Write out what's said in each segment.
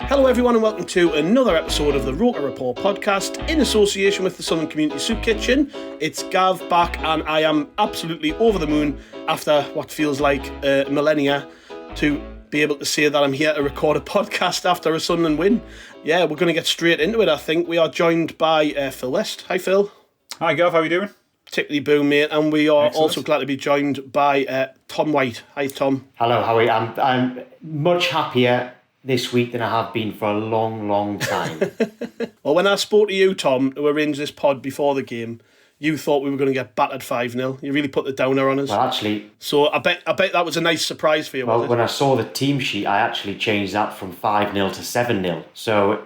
Hello everyone and welcome to another episode of the ROKER RAPPORT podcast in association with the Sunlun Community Soup Kitchen. It's Gav back and I am absolutely over the moon after what feels like millennia to be able to say that I'm here to record a podcast after a Sunlun win. Yeah, we're going to get straight into it, I think. We are joined by Phil West. Hi Phil. Hi Gav, how are you doing? Particularly boom, mate. And we are Excellent. also glad to be joined by Tom White. Hi Tom. Hello, how are you? I'm much happier this week than I have been for a long, long time. Well, when I spoke to you, Tom, to arrange this pod before the game, you thought we were going to get battered 5-0. You really put the downer on us. Well, actually... So I bet that was a nice surprise for you, Well, was it? when I saw the team sheet, I actually changed that from 5-0 to 7-0. So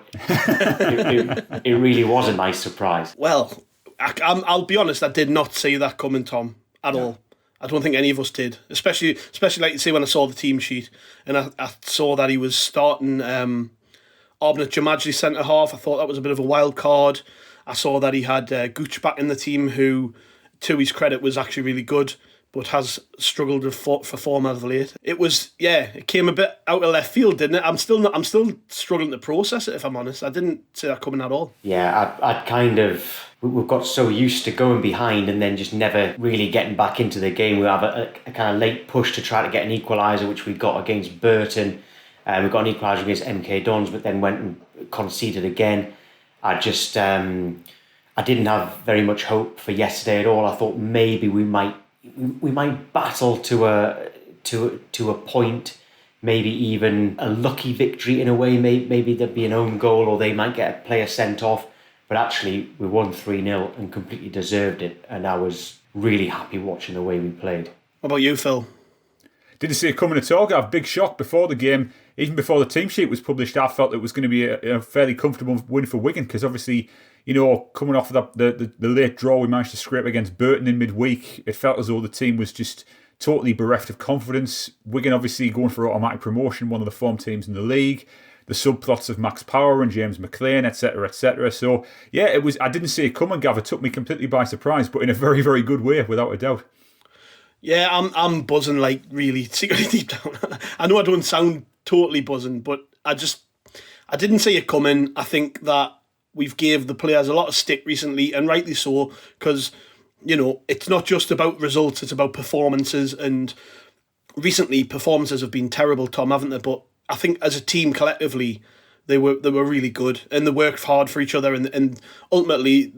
it really was a nice surprise. Well, I'll be honest, I did not see that coming, Tom, at all. I don't think any of us did, especially like you say when I saw the team sheet and I saw that he was starting Arbnett Jamajli centre half. I thought that was a bit of a wild card. I saw that he had Gooch back in the team, who, to his credit, was actually really good, but has struggled for form as of late. It came a bit out of left field, didn't it? I'm still struggling to process it, if I'm honest. I didn't see that coming at all. Yeah, we've got so used to going behind and then just never really getting back into the game. We have a kind of late push to try to get an equaliser, which we got against Burton. We got an equaliser against MK Dons, but then went and conceded again. I didn't have very much hope for yesterday at all. I thought maybe we might battle to a point, maybe even a lucky victory in a way. Maybe there'd be an own goal or they might get a player sent off. But actually, we won 3-0 and completely deserved it. And I was really happy watching the way we played. What about you, Phil? Didn't see it coming at all, Gav. Big shock before the game. Even before the team sheet was published, I felt it was going to be a fairly comfortable win for Wigan because obviously, coming off of the late draw we managed to scrape against Burton in midweek, it felt as though the team was just totally bereft of confidence. Wigan obviously going for automatic promotion, one of the form teams in the league. The subplots of Max Power and James McLean, etc., etc. So, yeah, I didn't see it coming, Gav. It took me completely by surprise, but in a very, very good way, without a doubt. Yeah, I'm buzzing, like, really secretly deep down. I know I don't sound totally buzzing, but I didn't see it coming. I think that we've gave the players a lot of stick recently, and rightly so, because, it's not just about results, it's about performances, and recently performances have been terrible, Tom, haven't they? But I think as a team collectively, they were really good and they worked hard for each other and ultimately,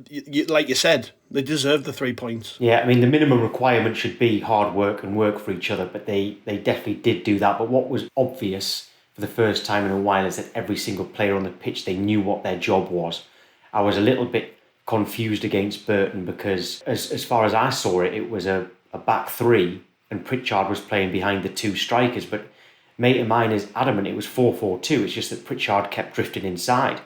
like you said, they deserved the 3 points. Yeah, I mean, the minimum requirement should be hard work and work for each other, but they definitely did do that. But what was obvious for the first time in a while is that every single player on the pitch, they knew what their job was. I was a little bit confused against Burton because as far as I saw it, it was a back three and Pritchard was playing behind the two strikers, but mate of mine is adamant it was 4-4-2. It's just that Pritchard kept drifting inside.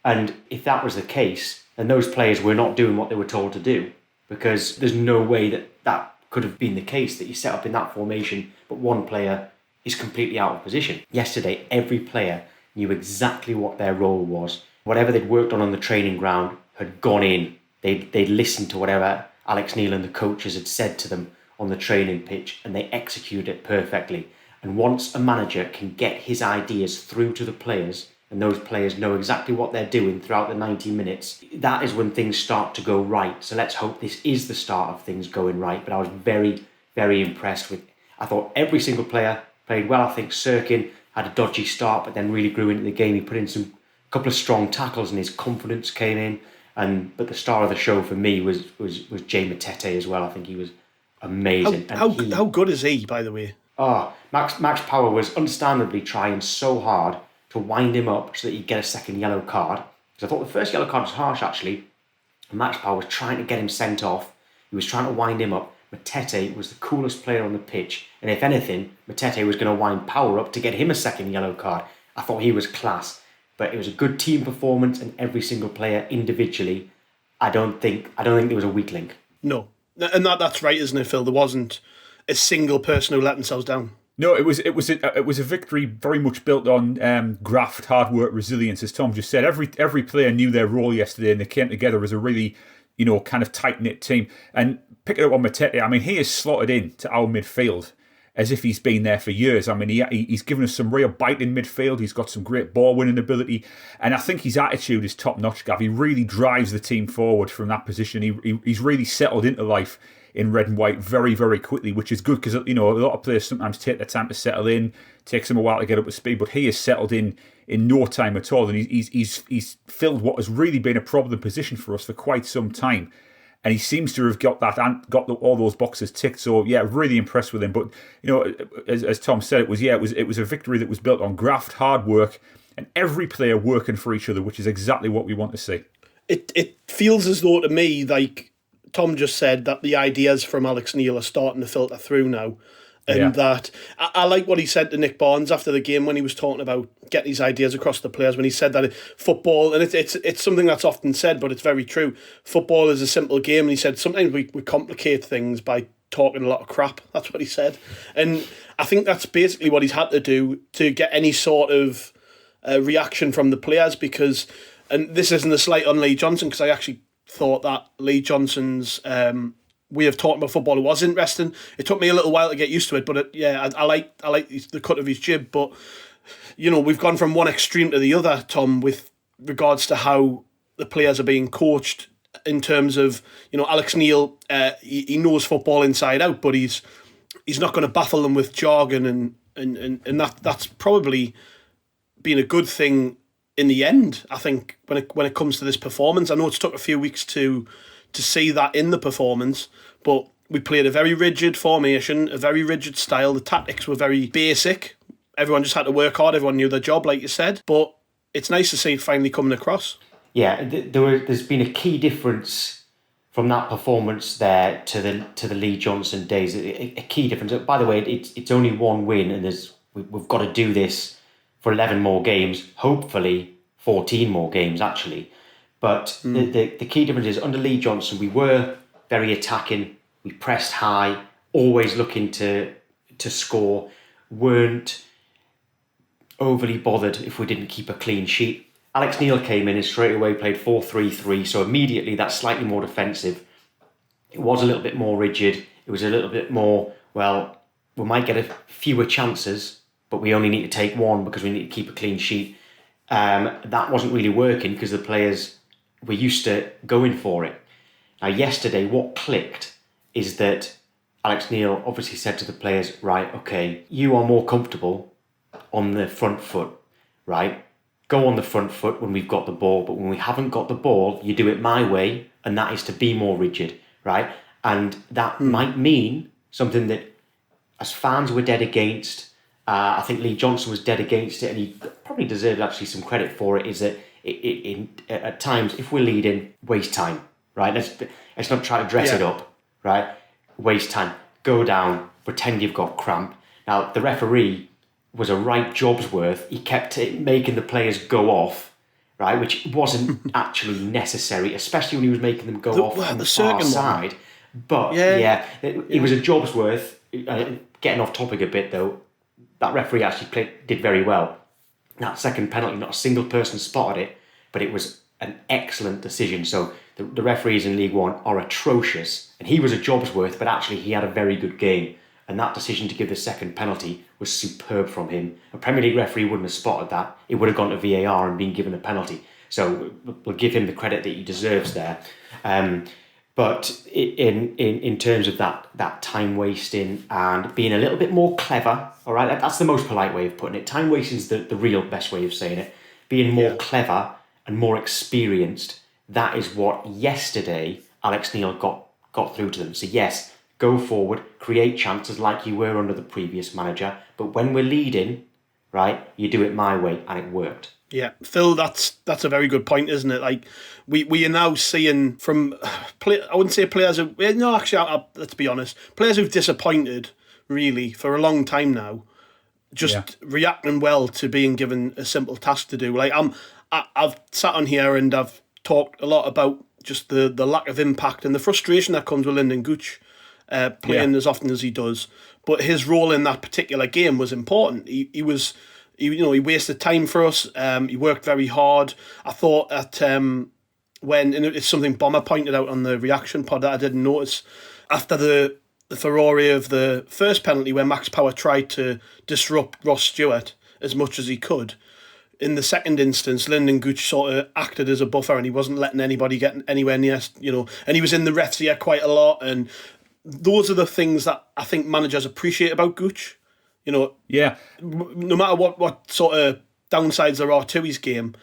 And if that was the case, then those players were not doing what they were told to do, because there's no way that could have been the case, that you set up in that formation, but one player is completely out of position. Yesterday, every player knew exactly what their role was. Whatever they'd worked on the training ground had gone in. They'd listened to whatever Alex Neil and the coaches had said to them on the training pitch, and they executed it perfectly. And once a manager can get his ideas through to the players, and those players know exactly what they're doing throughout the 90 minutes, that is when things start to go right. So let's hope this is the start of things going right. But I was very, very impressed with, I thought every single player played well. I think Sirkin had a dodgy start, but then really grew into the game. He put in a couple of strong tackles and his confidence came in. But the star of the show for me was Jay Matete as well. I think he was amazing. How good is he, by the way? Max Power was understandably trying so hard to wind him up so that he'd get a second yellow card. Because I thought the first yellow card was harsh, actually. And Max Power was trying to get him sent off. He was trying to wind him up. Matete was the coolest player on the pitch. And if anything, Matete was going to wind Power up to get him a second yellow card. I thought he was class. But it was a good team performance, and every single player individually, I don't think there was a weak link. No. And that's right, isn't it, Phil? There wasn't a single person who let themselves down. No, it was a victory very much built on graft, hard work, resilience, as Tom just said. Every player knew their role yesterday, and they came together as a really kind of tight-knit team. And picking up on Matete, I mean, he is slotted in to our midfield as if he's been there for years. I mean, he's given us some real bite in midfield. He's got some great ball-winning ability. And I think his attitude is top-notch, Gav. He really drives the team forward from that position. He's really settled into life in red and white very, very quickly, which is good because, a lot of players sometimes take their time to settle in, takes them a while to get up to speed, but he has settled in no time at all. And he's filled what has really been a problem position for us for quite some time. And he seems to have got that and got all those boxes ticked. So yeah, really impressed with him. But as Tom said, it was a victory that was built on graft, hard work, and every player working for each other, which is exactly what we want to see. It feels as though to me, like Tom just said, that the ideas from Alex Neil are starting to filter through now. And that I like what he said to Nick Barnes after the game when he was talking about getting his ideas across the players. When he said that football, and it's something that's often said, but it's very true. Football is a simple game, and he said sometimes we complicate things by talking a lot of crap. That's what he said, and I think that's basically what he's had to do to get any sort of reaction from the players. Because, and this isn't a slight on Lee Johnson, because I actually thought that Lee Johnson's way of talking about football was interesting. It took me a little while to get used to it, but I like the cut of his jib. But we've gone from one extreme to the other, Tom, with regards to how the players are being coached. In terms of Alex Neil, he knows football inside out, but he's not going to baffle them with jargon, and that's probably been a good thing in the end. I think when it comes to this performance, I know it's took a few weeks to see that in the performance, but we played a very rigid formation, a very rigid style. The tactics were very basic. Everyone just had to work hard. Everyone knew their job, like you said. But it's nice to see it finally coming across. Yeah, there's been a key difference from that performance there to the Lee Johnson days. A key difference. By the way, it's only one win, and we've got to do this for 11 more games. Hopefully, 14 more games actually. But the key difference is under Lee Johnson, we were very attacking. We pressed high, always looking to score. Weren't overly bothered if we didn't keep a clean sheet. Alex Neil came in and straight away played 4-3-3. So immediately that's slightly more defensive. It was a little bit more rigid. It was a little bit more, well, we might get fewer chances, but we only need to take one because we need to keep a clean sheet. That wasn't really working because the players were used to going for it. Now, yesterday, what clicked is that Alex Neil obviously said to the players, right, okay, you are more comfortable on the front foot, right? Go on the front foot when we've got the ball, but when we haven't got the ball, you do it my way, and that is to be more rigid, right? And that might mean something that as fans we're dead against. I think Lee Johnson was dead against it, and he probably deserved actually some credit for it, is that at times, if we're leading, waste time, right? Let's not try to dress it up, right? Waste time. Go down, pretend you've got cramp. Now, the referee was a right job's worth. He kept making the players go off, right? Which wasn't actually necessary, especially when he was making them go off on the far side. But it was a job's worth. Getting off topic a bit though, that referee actually did very well. That second penalty, not a single person spotted it, but it was an excellent decision. So the referees in League One are atrocious, and he was a job's worth, but actually he had a very good game. And that decision to give the second penalty was superb from him. A Premier League referee wouldn't have spotted that. It would have gone to VAR and been given a penalty. So we'll give him the credit that he deserves there. But in terms of that time wasting and being a little bit more clever, all right, that's the most polite way of putting it. Time wasting is the real best way of saying it. Being more clever and more experienced, that is what yesterday Alex Neil got through to them. So yes, go forward, create chances like you were under the previous manager, but when we're leading, right, you do it my way, and it worked. Yeah, Phil, that's a very good point, isn't it? Like we are now seeing from I wouldn't say players who, no, actually, let's be honest, players who've disappointed really for a long time now, just reacting well to being given a simple task to do. Like I've sat on here and I've talked a lot about just the lack of impact and the frustration that comes with Lyndon Gooch playing as often as he does. But his role in that particular game was important. He wasted time for us. He worked very hard. I thought at when, and it's something Bomber pointed out on the reaction pod that I didn't notice, after the furore of the first penalty where Max Power tried to disrupt Ross Stewart as much as he could. In the second instance, Lyndon Gooch sort of acted as a buffer and he wasn't letting anybody get anywhere near, and he was in the ref's ear quite a lot. And those are the things that I think managers appreciate about Gooch. Yeah. No matter what sort of downsides there are to his game,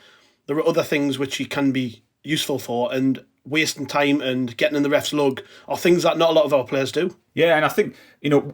there are other things which he can be useful for, and wasting time and getting in the ref's lug are things that not a lot of our players do. Yeah, and I think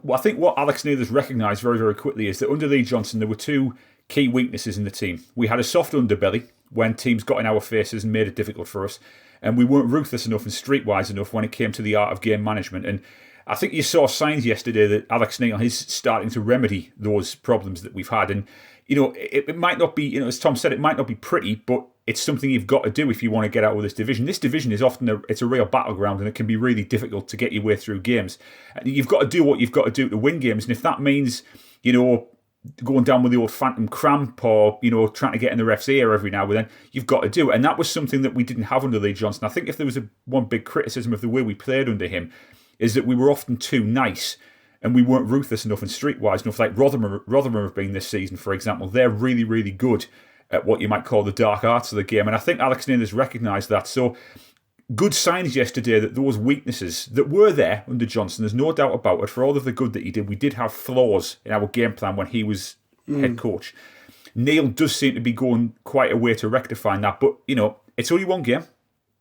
what Alex Neil has recognised very, very quickly is that under Lee Johnson there were two key weaknesses in the team. We had a soft underbelly when teams got in our faces and made it difficult for us, and we weren't ruthless enough and streetwise enough when it came to the art of game management. And I think you saw signs yesterday that Alex Neil is starting to remedy those problems that we've had. And it might not be, as Tom said, it might not be pretty, but it's something you've got to do if you want to get out of this division. This division is often it's a real battleground, and it can be really difficult to get your way through games. And you've got to do what you've got to do to win games. And if that means, going down with the old phantom cramp or, trying to get in the ref's ear every now and then, you've got to do it. And that was something that we didn't have under Lee Johnson. I think if there was one big criticism of the way we played under him, is that we were often too nice and we weren't ruthless enough and streetwise enough, like Rotherham have been this season, for example. They're really, really good at what you might call the dark arts of the game. And I think Alex Neil has recognised that. So good signs yesterday that those weaknesses that were there under Johnson, there's no doubt about it, for all of the good that he did, we did have flaws in our game plan when he was head coach. Neil does seem to be going quite a way to rectifying that. But, it's only one game.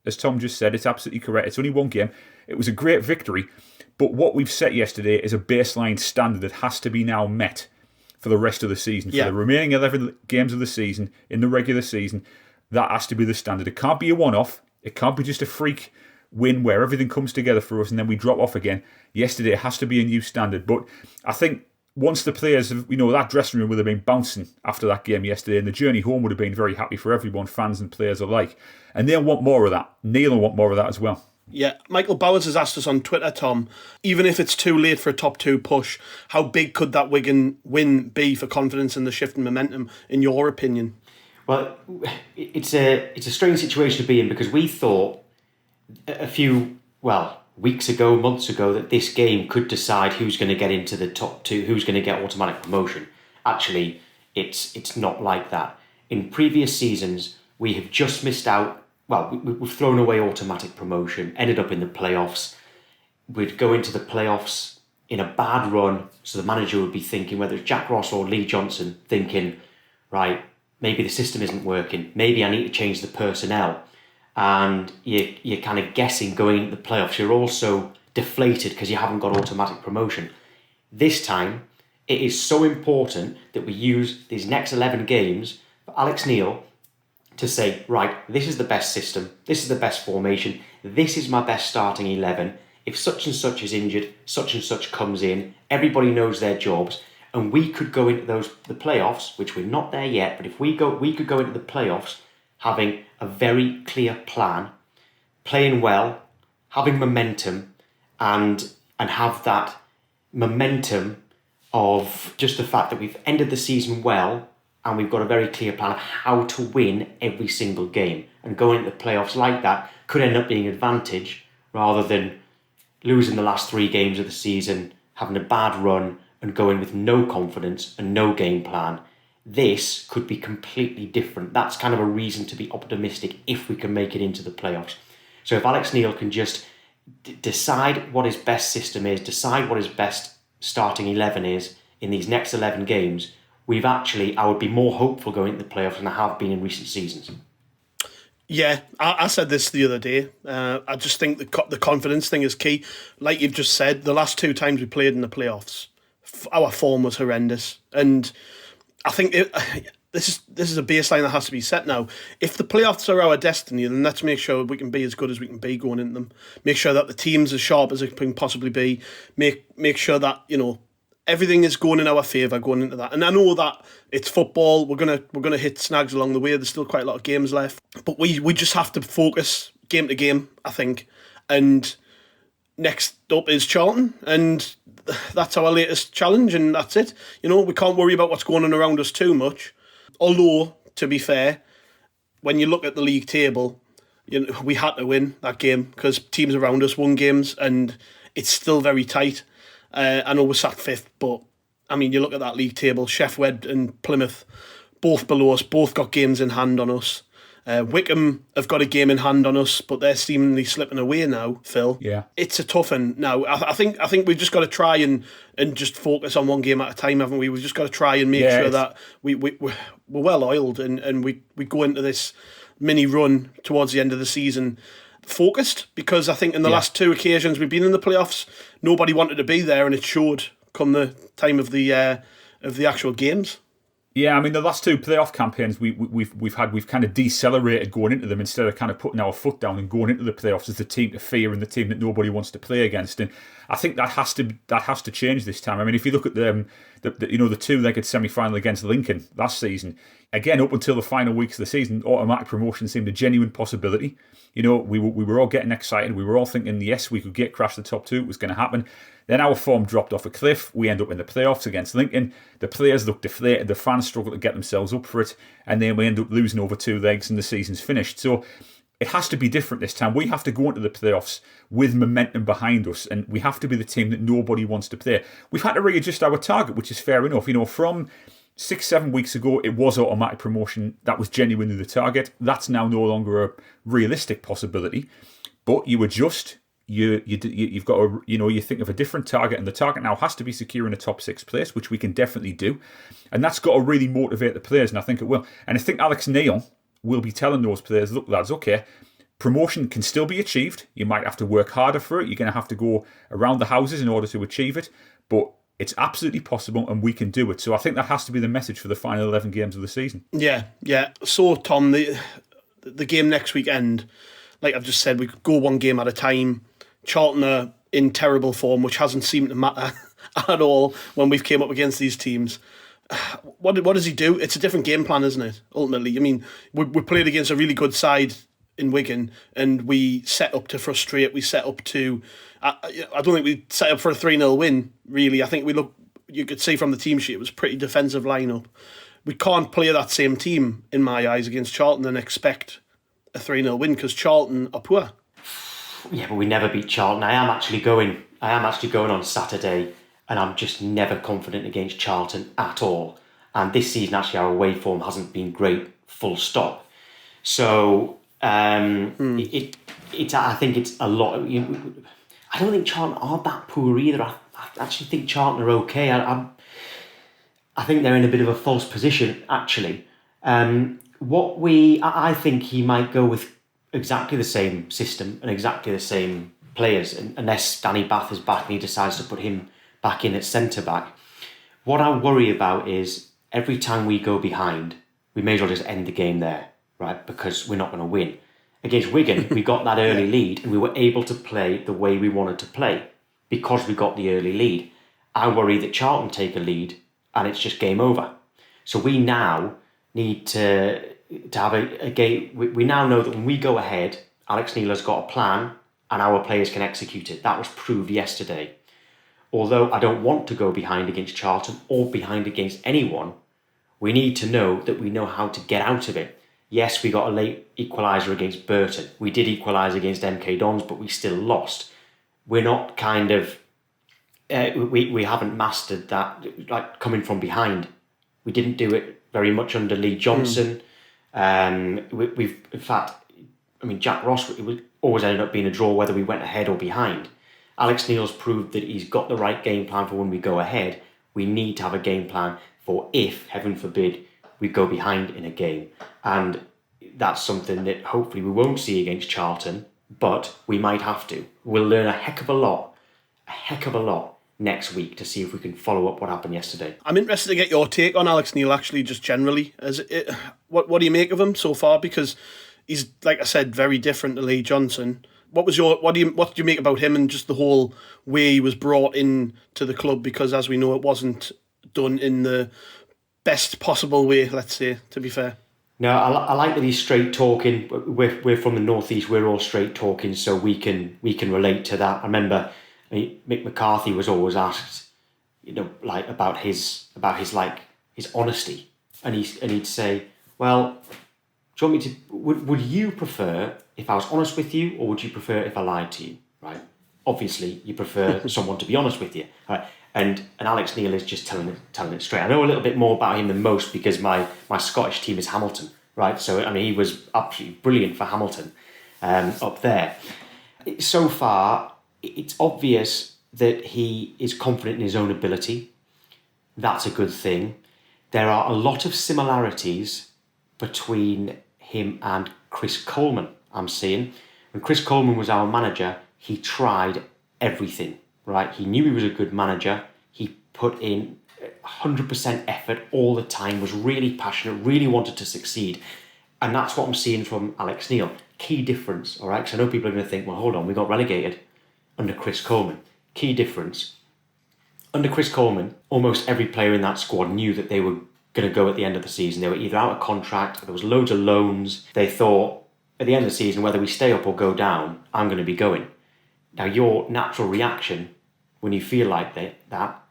As Tom just said, it's absolutely correct. It's only one game. It was a great victory. But what we've set yesterday is a baseline standard that has to be now met for the rest of the season. For the remaining 11 games of the season, in the regular season, that has to be the standard. It can't be a one-off. It can't be just a freak win where everything comes together for us and then we drop off again. Yesterday it has to be a new standard. But I think once the players, that dressing room would have been bouncing after that game yesterday, and the journey home would have been very happy for everyone, fans and players alike. And they'll want more of that. Neil will want more of that as well. Yeah, Michael Bowers has asked us on Twitter, Tom, even if it's too late for a top two push, how big could that Wigan win be for confidence in the shift in momentum, in your opinion? Well, it's a strange situation to be in, because we thought a few, weeks ago, months ago, that this game could decide who's going to get into the top two, who's going to get automatic promotion. Actually, it's not like that. In previous seasons, we have just missed out. Well, we've thrown away automatic promotion, ended up in the playoffs. We'd go into the playoffs in a bad run, so the manager would be thinking, whether it's Jack Ross or Lee Johnson, thinking, right, maybe the system isn't working, maybe I need to change the personnel. And you're kind of guessing going into the playoffs. You're also deflated because you haven't got automatic promotion. This time, it is so important that we use these next 11 games for Alex Neil to say, right, this is the best system, this is the best formation, this is my best starting 11. If such and such is injured, such and such comes in, everybody knows their jobs, and we could go into the playoffs, which we're not there yet, but if we could go into the playoffs having a very clear plan, playing well, having momentum, and have that momentum of just the fact that we've ended the season well, and we've got a very clear plan of how to win every single game. And going into the playoffs like that could end up being an advantage, rather than losing the last 3 games of the season, having a bad run, and going with no confidence and no game plan. This could be completely different. That's kind of a reason to be optimistic if we can make it into the playoffs. So if Alex Neil can just decide what his best system is, decide what his best starting 11 is in these next 11 games, I would be more hopeful going into the playoffs than I have been in recent seasons. Yeah, I said this the other day. I just think the confidence thing is key. Like you've just said, the last 2 times we played in the playoffs, our form was horrendous. And I think this is a baseline that has to be set now. If the playoffs are our destiny, then let's make sure we can be as good as we can be going into them. Make sure that the team's as sharp as it can possibly be. Make sure that, everything is going in our favour going into that. And I know that it's football. We're gonna hit snags along the way. There's still quite a lot of games left. But we just have to focus game to game, I think. And next up is Charlton. And that's our latest challenge, and that's it. We can't worry about what's going on around us too much. Although, to be fair, when you look at the league table, we had to win that game because teams around us won games, and it's still very tight. I know we're sat 5th, but I mean, you look at that league table, Sheffield and Plymouth, both below us, both got games in hand on us. Wickham have got a game in hand on us, but they're seemingly slipping away now, Phil. Yeah. It's a tough one now. I think we've just got to try and just focus on one game at a time, haven't we? We've just got to try and make sure that we're well oiled and we go into this mini run towards the end of the season focused, because I think in the last 2 occasions we've been in the playoffs, nobody wanted to be there, and it showed come the time of the actual games. Yeah, I mean, the last 2 playoff campaigns we've kind of decelerated going into them instead of kind of putting our foot down and going into the playoffs as the team to fear and the team that nobody wants to play against. And I think that has to change this time. I mean, if you look at the 2-legged semi-final against Lincoln last season, again, up until the final weeks of the season, automatic promotion seemed a genuine possibility. We were all getting excited. We were all thinking, yes, we could get crashed the top 2. It was going to happen. Then our form dropped off a cliff. We end up in the playoffs against Lincoln. The players look deflated. The fans struggle to get themselves up for it. And then we end up losing over 2 legs and the season's finished. So it has to be different this time. We have to go into the playoffs with momentum behind us, and we have to be the team that nobody wants to play. We've had to readjust our target, which is fair enough. From 6-7 weeks ago, it was automatic promotion. That was genuinely the target. That's now no longer a realistic possibility. But you adjust. You've got to, you think of a different target, and the target now has to be securing a top 6 place, which we can definitely do. And that's got to really motivate the players, and I think it will. And I think Alex Neil will be telling those players, look, lads, okay, promotion can still be achieved. You might have to work harder for it. You're going to have to go around the houses in order to achieve it. But it's absolutely possible, and we can do it. So I think that has to be the message for the final 11 games of the season. Yeah. So, Tom, the game next weekend, like I've just said, we could go one game at a time. Charlton are in terrible form, which hasn't seemed to matter at all when we've came up against these teams. What does he do? It's a different game plan, isn't it? Ultimately, I mean, we played against a really good side in Wigan, and we set up to frustrate. We set up to. I don't think we set up for a 3-0 win. Really, I think you could see from the team sheet it was a pretty defensive lineup. We can't play that same team in my eyes against Charlton and expect a 3-0 win because Charlton are poor. Yeah, but we never beat Charlton. I am actually going on Saturday, and I'm just never confident against Charlton at all. And this season, actually, our away form hasn't been great, full stop. So I think it's a lot. I don't think Charlton are that poor either. I actually think Charlton are okay. I think they're in a bit of a false position, actually. I think he might go with exactly the same system and exactly the same players, unless Danny Bath is back and he decides to put him back in at centre-back. What I worry about is every time we go behind, we may as well just end the game there, right? Because we're not going to win. Against Wigan, we got that early lead and we were able to play the way we wanted to play because we got the early lead. I worry that Charlton take a lead and it's just game over. So we now need to have a game. We now know that when we go ahead, Alex Neil has got a plan and our players can execute it. That was proved yesterday. Although I don't want to go behind against Charlton or behind against anyone, we need to know that we know how to get out of it. Yes, we got a late equaliser against Burton. We did equalise against MK Dons, but we still lost. We're not kind of... we haven't mastered that, like coming from behind. We didn't do it very much under Lee Johnson. We've in fact, I mean, Jack Ross, it was always ended up being a draw whether we went ahead or behind. Alex Neil's proved that he's got the right game plan for when we go ahead. We need to have a game plan for if, heaven forbid, we go behind in a game. And that's something that hopefully we won't see against Charlton, but we might have to. We'll learn a heck of a lot next week to see if we can follow up what happened yesterday. I'm interested to get your take on Alex Neil, actually, just generally. What do you make of him so far? Because he's, like I said, very different to Lee Johnson. What do you make about him and just the whole way he was brought in to the club? Because as we know, it wasn't done in the best possible way, let's say, to be fair. No, I like that he's straight talking. We're from the northeast. We're all straight talking, so we can relate to that. I remember Mick McCarthy was always asked, like about his honesty, and he'd say, well, Do you want me to? Would you prefer if I was honest with you, or would you prefer if I lied to you? Right. Obviously, you prefer someone to be honest with you. Right. And Alex Neil is just telling it straight. I know a little bit more about him than most because my Scottish team is Hamilton. Right. So I mean, he was absolutely brilliant for Hamilton up there. So far, it's obvious that he is confident in his own ability. That's a good thing. There are a lot of similarities between him and Chris Coleman, I'm seeing. When Chris Coleman was our manager, he tried everything, right? He knew he was a good manager. He put in 100% effort all the time, was really passionate, really wanted to succeed. And that's what I'm seeing from Alex Neil. Key difference, all right? Because I know people are going to think, well, hold on, we got relegated under Chris Coleman. Key difference. Under Chris Coleman, almost every player in that squad knew that they were going to go at the end of the season. They were either out of contract, there was loads of loans. They thought, at the end of the season, whether we stay up or go down, I'm going to be going. Now, your natural reaction when you feel like that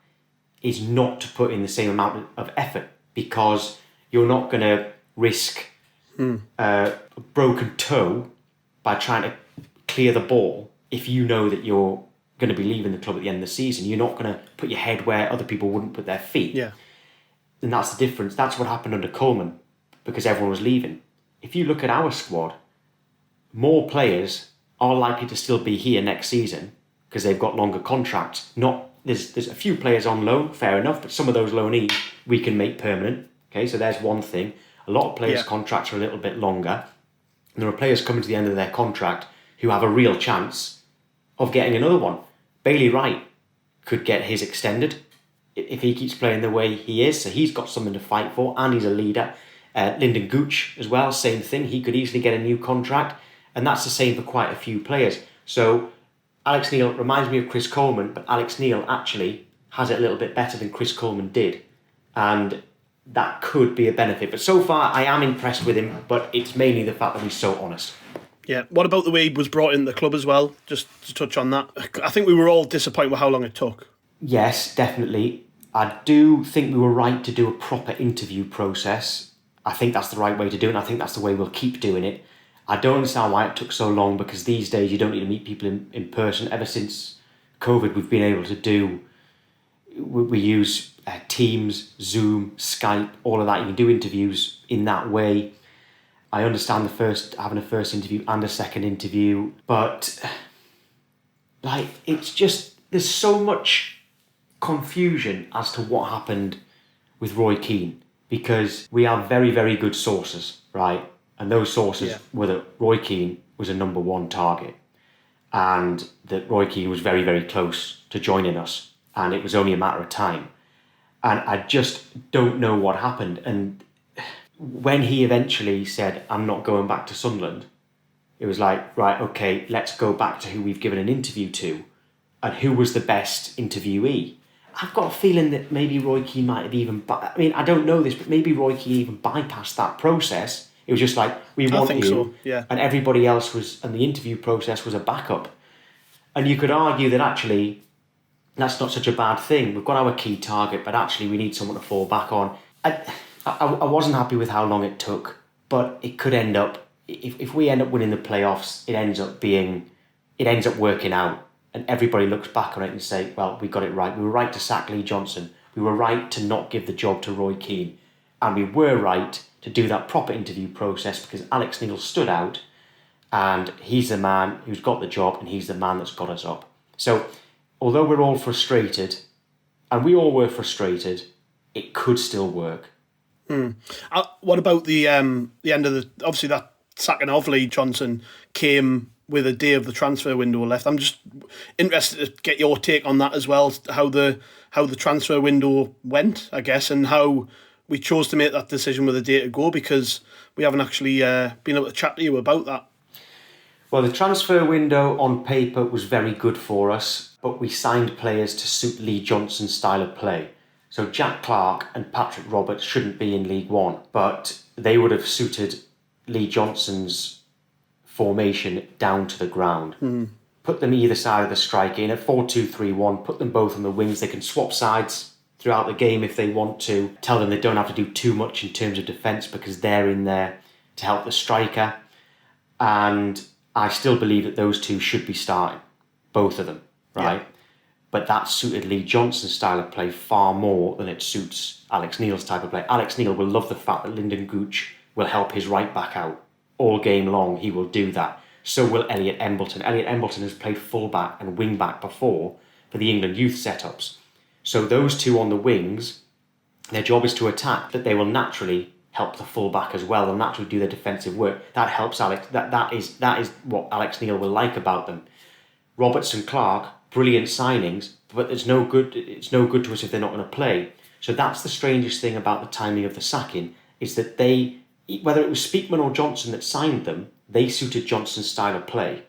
is not to put in the same amount of effort, because you're not going to risk a broken toe by trying to clear the ball if you know that you're going to be leaving the club at the end of the season. You're not going to put your head where other people wouldn't put their feet. Yeah. And that's the difference. That's what happened under Coleman, because everyone was leaving. If you look at our squad, more players are likely to still be here next season because they've got longer contracts. There's a few players on loan, fair enough, but some of those loanees we can make permanent. Okay, so there's one thing. A lot of players' contracts are a little bit longer. And there are players coming to the end of their contract who have a real chance of getting another one. Bailey Wright could get his extended if he keeps playing the way he is, so he's got something to fight for, and he's a leader. Lyndon Gooch as well, same thing. He could easily get a new contract, and that's the same for quite a few players. So Alex Neil reminds me of Chris Coleman, but Alex Neil actually has it a little bit better than Chris Coleman did, and that could be a benefit. But so far, I am impressed with him, but it's mainly the fact that he's so honest. Yeah. What about the way he was brought into the club as well? Just to touch on that. I think we were all disappointed with how long it took. Yes, definitely. I do think we were right to do a proper interview process. I think that's the right way to do it, and I think that's the way we'll keep doing it. I don't understand why it took so long, because these days you don't need to meet people in person. Ever since COVID, we've been able to do... We use Teams, Zoom, Skype, all of that. You can do interviews in that way. I understand having a first interview and a second interview, but it's just, there's so much confusion as to what happened with Roy Keane, because we have very, very good sources, right? And those sources were that Roy Keane was a number one target, and that Roy Keane was very, very close to joining us, and it was only a matter of time. And I just don't know what happened. And when he eventually said, I'm not going back to Sunderland, it was like, right, okay, let's go back to who we've given an interview to and who was the best interviewee. I've got a feeling that maybe Roy Keane might have even... I don't know this, but maybe Roy Keane even bypassed that process. It was just like, we want you, so, yeah. And everybody else was... And the interview process was a backup. And you could argue that actually, that's not such a bad thing. We've got our key target, but actually we need someone to fall back on. I wasn't happy with how long it took, but it could end up... If we end up winning the playoffs, it ends up working out. And everybody looks back on it and say, well, we got it right. We were right to sack Lee Johnson. We were right to not give the job to Roy Keane. And we were right to do that proper interview process, because Alex Neil stood out, and he's the man who's got the job, and he's the man that's got us up. So although we're all frustrated, and we all were frustrated, it could still work. What about the end of the... Obviously, that sacking of Lee Johnson came with a day of the transfer window left. I'm just interested to get your take on that as well, how the transfer window went, I guess, and how we chose to make that decision with a day to go, because we haven't actually been able to chat to you about that. Well, the transfer window on paper was very good for us, but we signed players to suit Lee Johnson's style of play. So Jack Clark and Patrick Roberts shouldn't be in League One, but they would have suited Lee Johnson's formation down to the ground. Put them either side of the striker in a 4-2-3-1, put them both on the wings. They can swap sides throughout the game if they want to. Tell them they don't have to do too much in terms of defence, because they're in there to help the striker. And I still believe that those two should be starting, both of them, right? Yeah. But that suited Lee Johnson's style of play far more than it suits Alex Neil's type of play. Alex Neil will love the fact that Lyndon Gooch will help his right back out all game long. He will do that. So will Elliot Embleton. Elliot Embleton has played full-back and wing-back before for the England youth setups. So those two on the wings, their job is to attack, that they will naturally help the full-back as well. They'll naturally do their defensive work. That helps Alex. That is what Alex Neil will like about them. Robertson Clark, brilliant signings, but it's no good to us if they're not going to play. So that's the strangest thing about the timing of the sacking, is that they, whether it was Speakman or Johnson that signed them, they suited Johnson's style of play.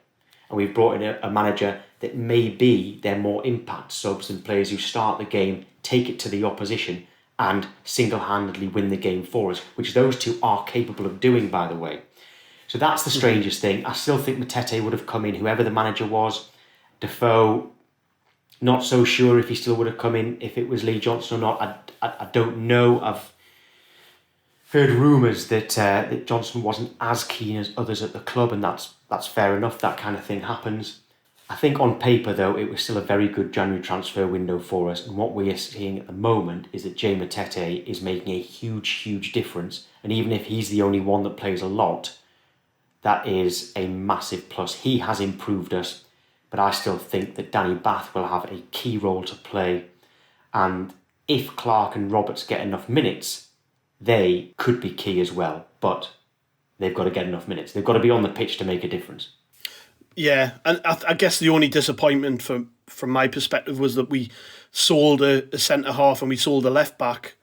And we've brought in a manager that maybe they're more impact subs than players who start the game, take it to the opposition, and single-handedly win the game for us, which those two are capable of doing, by the way. So that's the strangest thing. I still think Matete would have come in, whoever the manager was. Defoe, not so sure if he still would have come in if it was Lee Johnson or not. I don't know. I've heard rumours that Johnson wasn't as keen as others at the club, and that's fair enough. That kind of thing happens. I think on paper, though, it was still a very good January transfer window for us. And what we are seeing at the moment is that Jay Matete is making a huge, huge difference. And even if he's the only one that plays a lot, that is a massive plus. He has improved us, but I still think that Danny Bath will have a key role to play. And if Clark and Roberts get enough minutes, they could be key as well. But they've got to get enough minutes. They've got to be on the pitch to make a difference. Yeah, and I guess the only disappointment from my perspective was that we sold a centre-half and we sold a left-back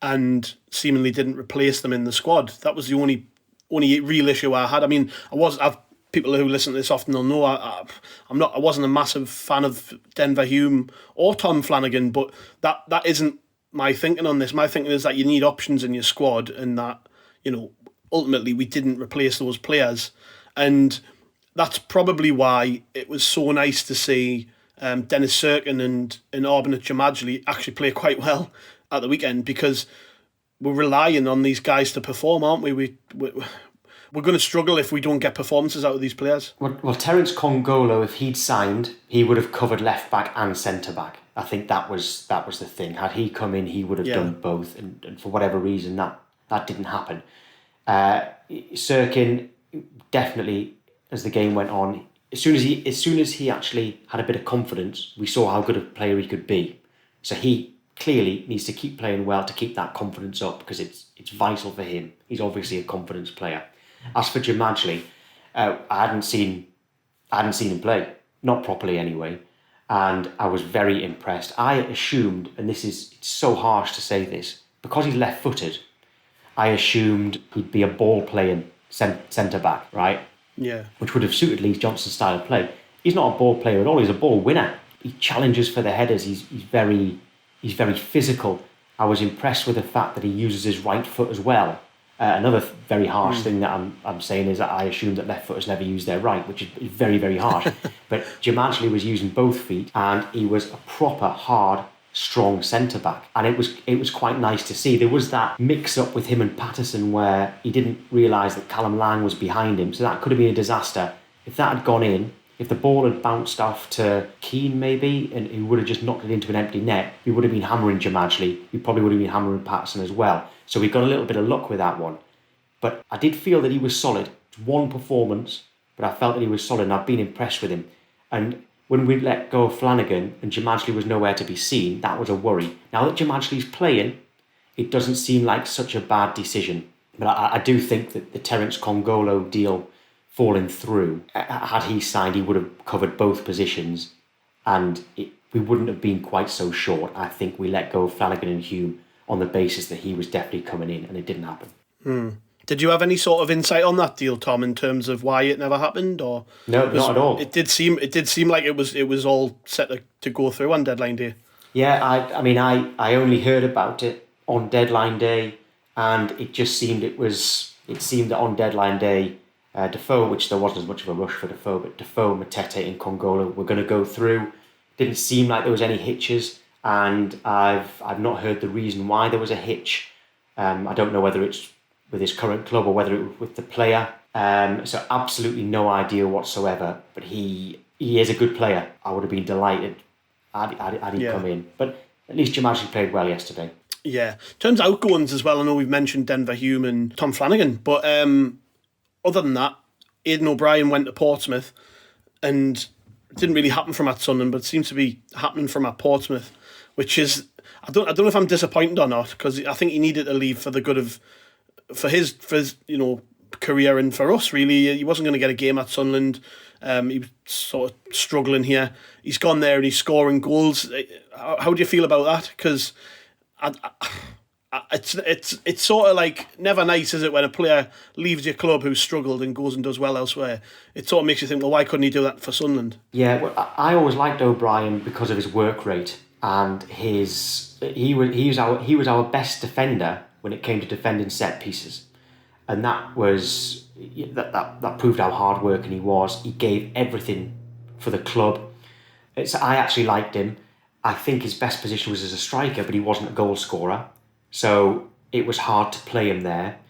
and seemingly didn't replace them in the squad. That was the only real issue I had. I mean, I've people who listen to this often will know I wasn't a massive fan of Denver Hume or Tom Flanagan, but that isn't my thinking on this. My thinking is that you need options in your squad, and that, ultimately we didn't replace those players. And that's probably why it was so nice to see Dennis Serkin and Arbinat Jamajli actually play quite well at the weekend, because we're relying on these guys to perform, aren't we? We're going to struggle if we don't get performances out of these players. Well, Terence Kongolo, if he'd signed, he would have covered left back and centre back. I think that was the thing. Had he come in, he would have done both, and for whatever reason, that didn't happen. Serkin definitely, as the game went on, as soon as he actually had a bit of confidence, we saw how good a player he could be. So he clearly needs to keep playing well to keep that confidence up, because it's vital for him. He's obviously a confidence player. As for Jamajli, I hadn't seen him play, not properly anyway, and I was very impressed. I assumed, and it's so harsh to say this, because he's left-footed, I assumed he'd be a ball-playing centre-back, right? Yeah. Which would have suited Lee Johnson's style of play. He's not a ball player at all. He's a ball winner. He challenges for the headers. He's very physical. I was impressed with the fact that he uses his right foot as well. Another very harsh thing that I'm saying is that I assume that left footers never use their right, which is very, very harsh. But Jamajli was using both feet, and he was a proper hard, strong centre back, and it was quite nice to see. There was that mix up with him and Patterson where he didn't realise that Callum Lang was behind him, so that could have been a disaster. If that had gone in, if the ball had bounced off to Keane maybe, and he would have just knocked it into an empty net, we would have been hammering Jamajli. We probably would have been hammering Patterson as well. So we got a little bit of luck with that one. But I did feel that he was solid. It's one performance, but I felt that he was solid, and I've been impressed with him. And when we let go of Flanagan and Jamajli was nowhere to be seen, that was a worry. Now that Jamajli's playing, it doesn't seem like such a bad decision. But I do think that the Terence Kongolo deal falling through, had he signed, he would have covered both positions, and we wouldn't have been quite so short. I think we let go of Flanagan and Hume on the basis that he was definitely coming in, and it didn't happen. Did you have any sort of insight on that deal, Tom, in terms of why it never happened, or no, not at all? It did seem like it was all set to go through on deadline day. Yeah, I only heard about it on deadline day, and it just seemed that on deadline day, Defoe, which there wasn't as much of a rush for Defoe, but Defoe, Matete and Kongolo were going to go through. Didn't seem like there was any hitches, and I've not heard the reason why there was a hitch. I don't know whether it's with his current club or whether it was with the player. So absolutely no idea whatsoever. But he is a good player. I would have been delighted had he come in. But at least Jim actually played well yesterday. Yeah. In terms of outgoings as well, I know we've mentioned Denver Hume and Tom Flanagan, but other than that, Aidan O'Brien went to Portsmouth, and it didn't really happen from at Sunderland, but it seems to be happening from at Portsmouth, which is, I don't know if I'm disappointed or not, because I think he needed to leave for the good of for his career and for us really. He wasn't going to get a game at Sunderland. He was sort of struggling here. He's gone there and he's scoring goals. How do you feel about that? Because it's sort of like never nice, is it, when a player leaves your club who's struggled and goes and does well elsewhere? It sort of makes you think, well, why couldn't he do that for Sunderland? Yeah, well, I always liked O'Brien because of his work rate and he was our best defender when it came to defending set pieces, and that proved how hard working he was. He gave everything for the club. I actually liked him. I think his best position was as a striker, but he wasn't a goal scorer. So it was hard to play him there.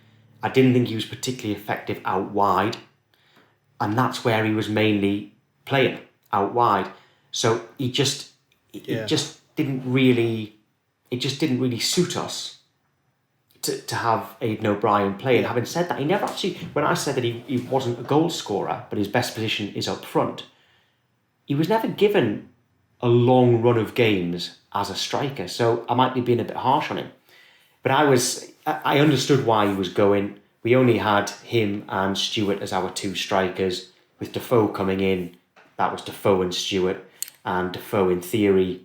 I didn't think he was particularly effective out wide. And that's where he was mainly playing, out wide. So it just didn't really suit us to have Aidan O'Brien play. And having said that, he never actually, when I said that he wasn't a goal scorer, but his best position is up front, he was never given a long run of games as a striker. So I might be being a bit harsh on him. But I understood why he was going. We only had him and Stewart as our two strikers. With Defoe coming in, that was Defoe and Stewart. And Defoe, in theory,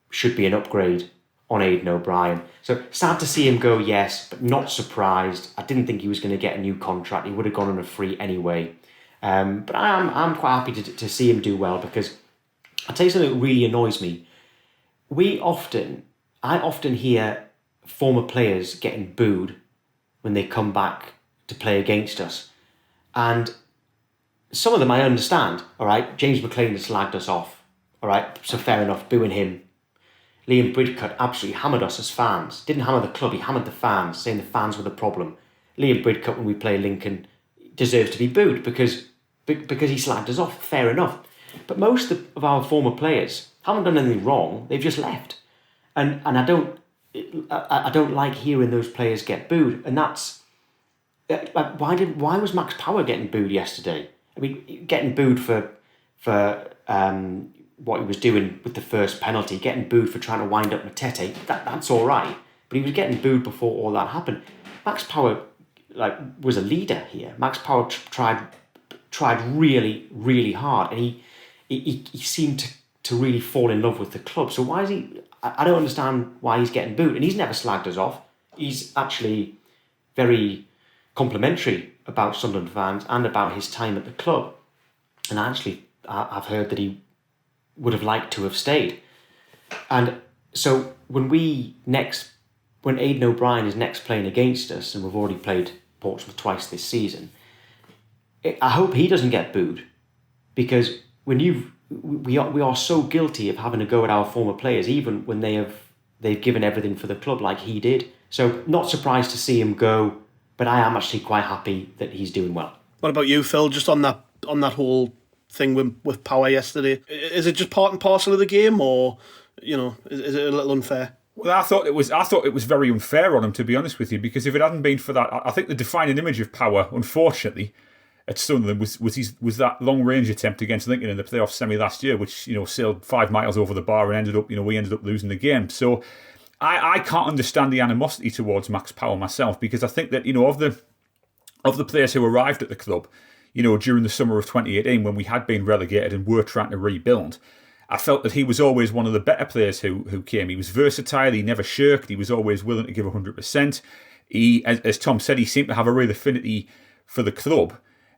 should be an upgrade on Aidan O'Brien. So sad to see him go, yes, but not surprised. I didn't think he was going to get a new contract. He would have gone on a free anyway. But I'm quite happy to see him do well, because I'll tell you something that really annoys me. I often hear former players getting booed when they come back to play against us. And some of them I understand, all right? James McLean slagged us off, all right? So fair enough, booing him. Liam Bridcut absolutely hammered us as fans. Didn't hammer the club, he hammered the fans, saying the fans were the problem. Liam Bridcut, when we play Lincoln, deserves to be booed because he slagged us off, fair enough. But most of our former players haven't done anything wrong, they've just left. And I don't like hearing those players get booed, and that's why was Max Power getting booed yesterday? I mean, getting booed for what he was doing with the first penalty, getting booed for trying to wind up Matete. That's all right, but he was getting booed before all that happened. Max Power was a leader here. Max Power tried really, really hard, and he seemed to really fall in love with the club. So why is he? I don't understand why he's getting booed. And he's never slagged us off. He's actually very complimentary about Sunderland fans and about his time at the club. And I've heard that he would have liked to have stayed. And so when Aidan O'Brien is next playing against us, and we've already played Portsmouth twice this season, I hope he doesn't get booed, because we are so guilty of having to go at our former players, even when they've given everything for the club like he did. So not surprised to see him go, but I am actually quite happy that he's doing well. What about you, Phil? Just on that whole thing with Power yesterday, is it just part and parcel of the game, or is it a little unfair? Well, I thought it was very unfair on him, to be honest with you, because if it hadn't been for that, I think the defining image of Power, unfortunately, at Sunderland was that long range attempt against Lincoln in the playoff semi last year, which sailed 5 miles over the bar and we ended up losing the game. So I can't understand the animosity towards Max Power myself, because I think that of the players who arrived at the club, during the summer of 2018 when we had been relegated and were trying to rebuild, I felt that he was always one of the better players who came. He was versatile, he never shirked, he was always willing to give 100%. He, as Tom said, he seemed to have a real affinity for the club.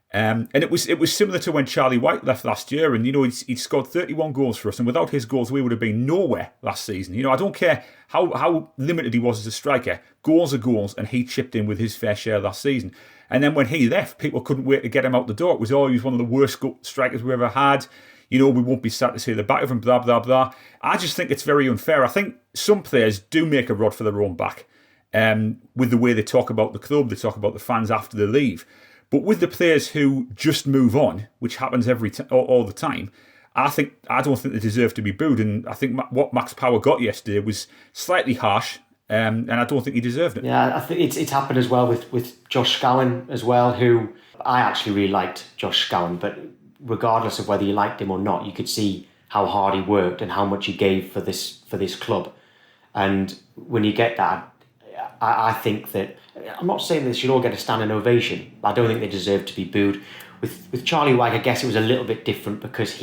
And it was similar to when Charlie White left last year, and he'd scored 31 goals for us, and without his goals we would have been nowhere last season. I don't care how limited he was as a striker, goals are goals, and he chipped in with his fair share last season. And then when he left, people couldn't wait to get him out the door. It was, he was one of the worst strikers we ever had. We won't be sad to see the back of him, blah, blah, blah. I just think it's very unfair. I think some players do make a rod for their own back. with the way they talk about the club, they talk about the fans after they leave. But with the players who just move on, which happens all the time, I don't think they deserve to be booed. And I think what Max Power got yesterday was slightly harsh, and I don't think he deserved it. Yeah, I think it's happened as well with Josh Scowen as well, who I actually really liked Josh Scowen, but regardless of whether you liked him or not, you could see how hard he worked and how much he gave for this club. And when you get that, I think that, I'm not saying they should all get a standing ovation, but I don't think they deserve to be booed. With Charlie Wag, I guess it was a little bit different because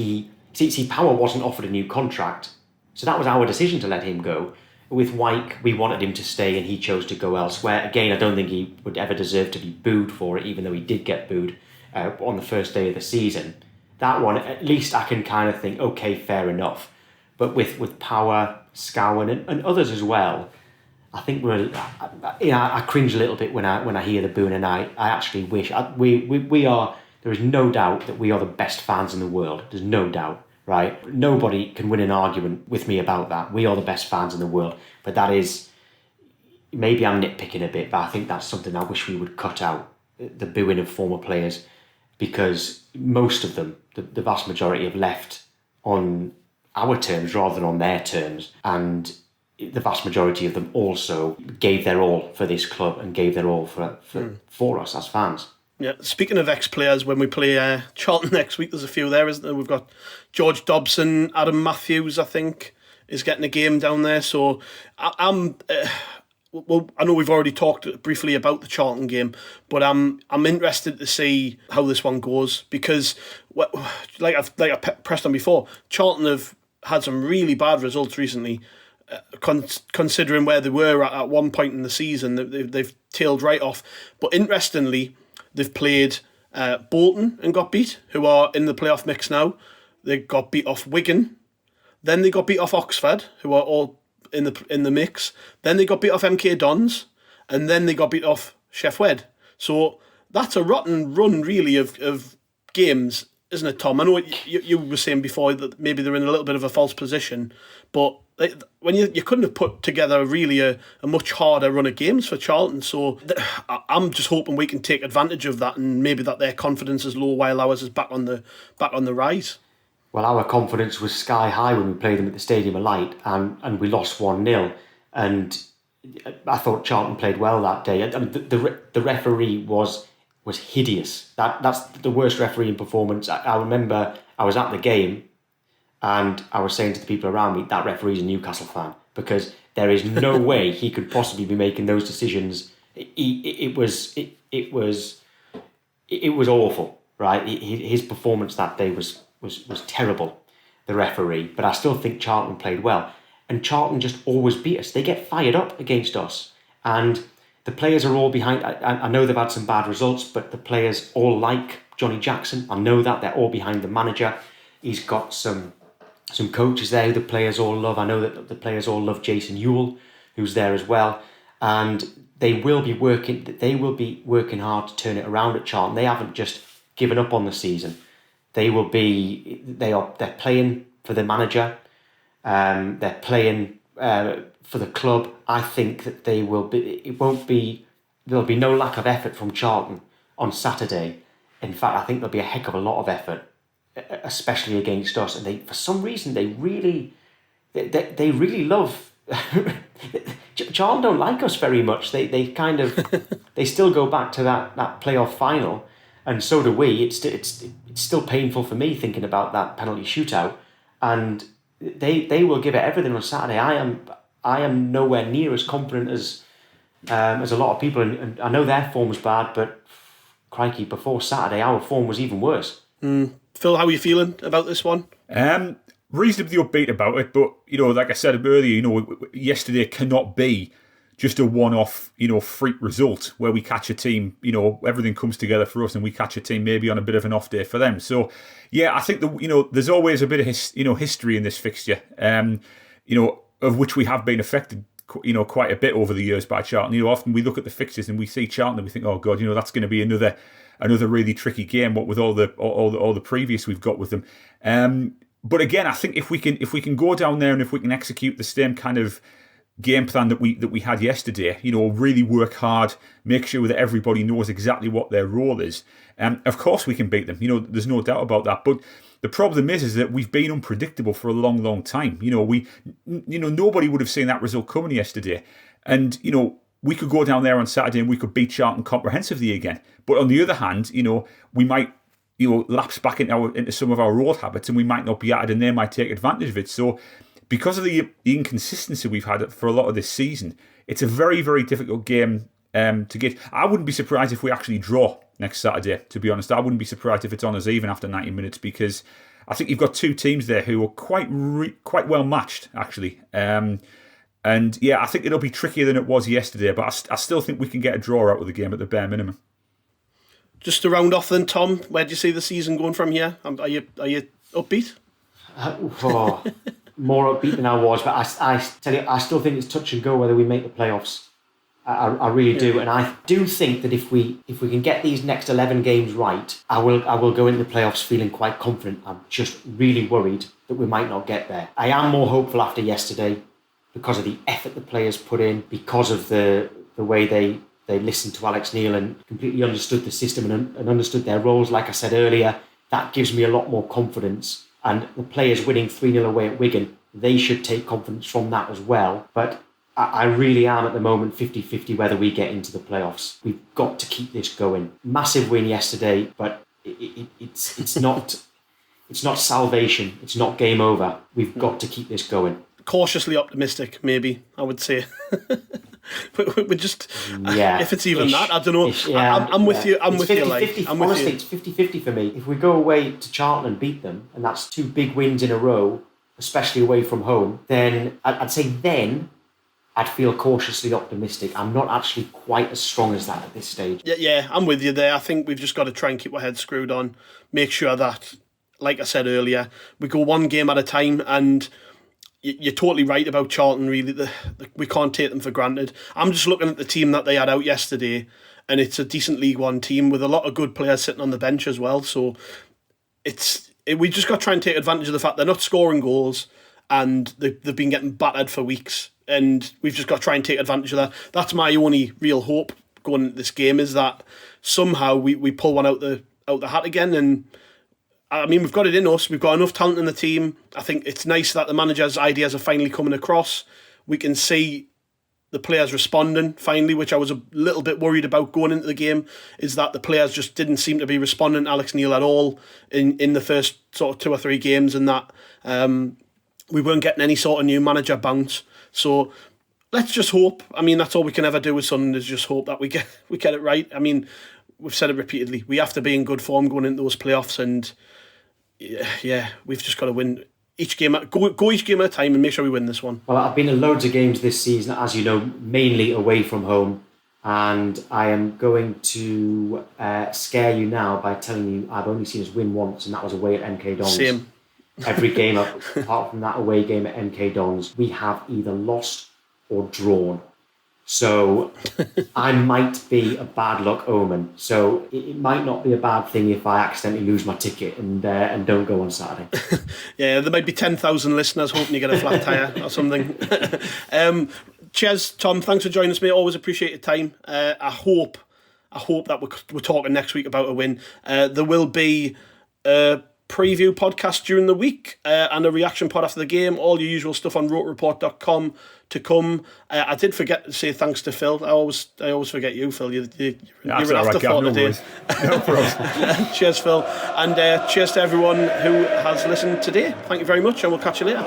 Power wasn't offered a new contract, so that was our decision to let him go. With Wyke, we wanted him to stay and he chose to go elsewhere. Again, I don't think he would ever deserve to be booed for it, even though he did get booed on the first day of the season. That one, at least I can kind of think, okay, fair enough. But with Power, Scowen, and others as well, I think I cringe a little bit when I hear the booing, and I actually wish we are. There is no doubt that we are the best fans in the world. There's no doubt. Right? Nobody can win an argument with me about that. We are the best fans in the world. But that is, maybe I'm nitpicking a bit, but I think that's something I wish we would cut out, the booing of former players, because most of them, the vast majority, have left on our terms rather than on their terms. And the vast majority of them also gave their all for this club and gave their all for us as fans. Yeah, speaking of ex-players, when we play Charlton next week, there's a few there, isn't there? We've got George Dobson, Adam Matthews, I think, is getting a game down there. So I'm I know we've already talked briefly about the Charlton game, but I'm interested to see how this one goes, because like I pressed on before, Charlton have had some really bad results recently. Considering where they were at one point in the season, they've tailed right off. But interestingly, they've played Bolton and got beat, who are in the playoff mix now. They got beat off Wigan. Then they got beat off Oxford, who are all in the mix. Then they got beat off MK Dons. And then they got beat off Sheff Wed. So that's a rotten run, really, of games, isn't it, Tom? I know you were saying before that maybe they're in a little bit of a false position, but when you couldn't have put together really a much harder run of games for Charlton. So I'm just hoping we can take advantage of that, and maybe that their confidence is low while ours is back on the rise. Well, our confidence was sky high when we played them at the Stadium of Light, and we lost 1-0. And I thought Charlton played well that day. I mean, the referee was hideous. That's the worst refereeing performance. I remember I was at the game, and I was saying to the people around me, that referee's a Newcastle fan, because there is no way he could possibly be making those decisions. It was awful, right? His performance that day was terrible, the referee. But I still think Charlton played well, and Charlton just always beat us. They get fired up against us, and the players are all behind. I know they've had some bad results, but the players all like Johnny Jackson. I know that they're all behind the manager. He's got some coaches there who the players all love. I know that the players all love Jason Ewell, who's there as well. And they will be working hard to turn it around at Charlton. They haven't just given up on the season. They're playing for the manager. They're playing for the club. I think that there'll be no lack of effort from Charlton on Saturday. In fact, I think there'll be a heck of a lot of effort, especially against us. And for some reason, they really love. Charlton don't like us very much. They kind of they still go back to that playoff final, and so do we. It's still painful for me thinking about that penalty shootout, and they will give it everything on Saturday. I am nowhere near as confident as a lot of people, and I know their form's bad, but crikey, before Saturday our form was even worse. Phil, how are you feeling about this one? Reasonably upbeat about it, but like I said earlier, yesterday cannot be just a one-off, freak result where we catch a team, everything comes together for us and we catch a team maybe on a bit of an off day for them. So yeah, I think there's always a bit of history in this fixture, of which we have been affected, quite a bit over the years by Charlton. Often we look at the fixtures and we see Charlton and we think, oh God, that's going to be another really tricky game. What with all the previous we've got with them. But again, I think if we can go down there and if we can execute the same kind of game plan that we had yesterday. Really work hard, make sure that everybody knows exactly what their role is. Of course, we can beat them. There's no doubt about that. But the problem is that we've been unpredictable for a long, long time. Nobody would have seen that result coming yesterday, and we could go down there on Saturday and we could beat Charlton comprehensively again. But on the other hand, we might lapse back into some of our old habits, and we might not be at it, and they might take advantage of it. So, because of the inconsistency we've had for a lot of this season, it's a very, very difficult game to get. I wouldn't be surprised if we actually draw next Saturday, to be honest. I wouldn't be surprised if it's on us even after 90 minutes, because I think you've got two teams there who are quite well matched, actually. And yeah, I think it'll be trickier than it was yesterday, but I still think we can get a draw out of the game at the bare minimum. Just to round off then, Tom, where do you see the season going from here? Are you upbeat? More upbeat than I was, but I tell you, I still think it's touch and go whether we make the playoffs. I really do, and I do think that if we can get these next 11 games right, I will go into the playoffs feeling quite confident. I'm just really worried that we might not get there. I am more hopeful after yesterday because of the effort the players put in, because of the way they listened to Alex Neil and completely understood the system and understood their roles. Like I said earlier, that gives me a lot more confidence. And the players winning 3-0 away at Wigan, they should take confidence from that as well. But I really am at the moment 50-50 whether we get into the playoffs. We've got to keep this going. Massive win yesterday, but it's not salvation. It's not game over. We've got to keep this going. Cautiously optimistic, maybe, I would say. We're just, if it's even that, I don't know. I'm with you. I'm with you. Honestly, it's 50-50 for me. If we go away to Charlton and beat them, and that's 2 big wins in a row, especially away from home, then I'd say I'd feel cautiously optimistic. I'm not actually quite as strong as that at this stage. Yeah, I'm with you there. I think we've just got to try and keep our heads screwed on. Make sure that, like I said earlier, we go one game at a time. And you're totally right about Charlton, really. We can't take them for granted. I'm just looking at the team that they had out yesterday, and it's a decent League One team with a lot of good players sitting on the bench as well. So we just got to try and take advantage of the fact they're not scoring goals, and they've been getting battered for weeks. And we've just got to try and take advantage of that. That's my only real hope going into this game, is that somehow we pull one out the hat again. And I mean, we've got it in us. We've got enough talent in the team. I think it's nice that the manager's ideas are finally coming across. We can see the players responding finally, which I was a little bit worried about going into the game, is that the players just didn't seem to be responding to Alex Neil at all in the first sort of 2 or 3 games, and that we weren't getting any sort of new manager bounce. So let's just hope. I mean, that's all we can ever do with Sunderland, is just hope that we get it right. I mean, we've said it repeatedly. We have to be in good form going into those playoffs, and yeah, we've just got to win each game. Go each game at a time and make sure we win this one. Well, I've been in loads of games this season, as you know, mainly away from home, and I am going to scare you now by telling you I've only seen us win once, and that was away at MK Dons. Same. Every game apart from that away game at MK Dons, we have either lost or drawn. So I might be a bad luck omen. So it might not be a bad thing if I accidentally lose my ticket and don't go on Saturday. Yeah, there might be 10,000 listeners hoping you get a flat tyre or something. Cheers, Tom. Thanks for joining us, mate. Always appreciate your time. I hope that we're talking next week about a win. There will be a preview podcast during the week and a reaction pod after the game. All your usual stuff on rokerreport.com to come. I did forget to say thanks to Phil. I always forget you, Phil. You're an afterthought today. No problem. Cheers, Phil. And cheers to everyone who has listened today. Thank you very much, and we'll catch you later.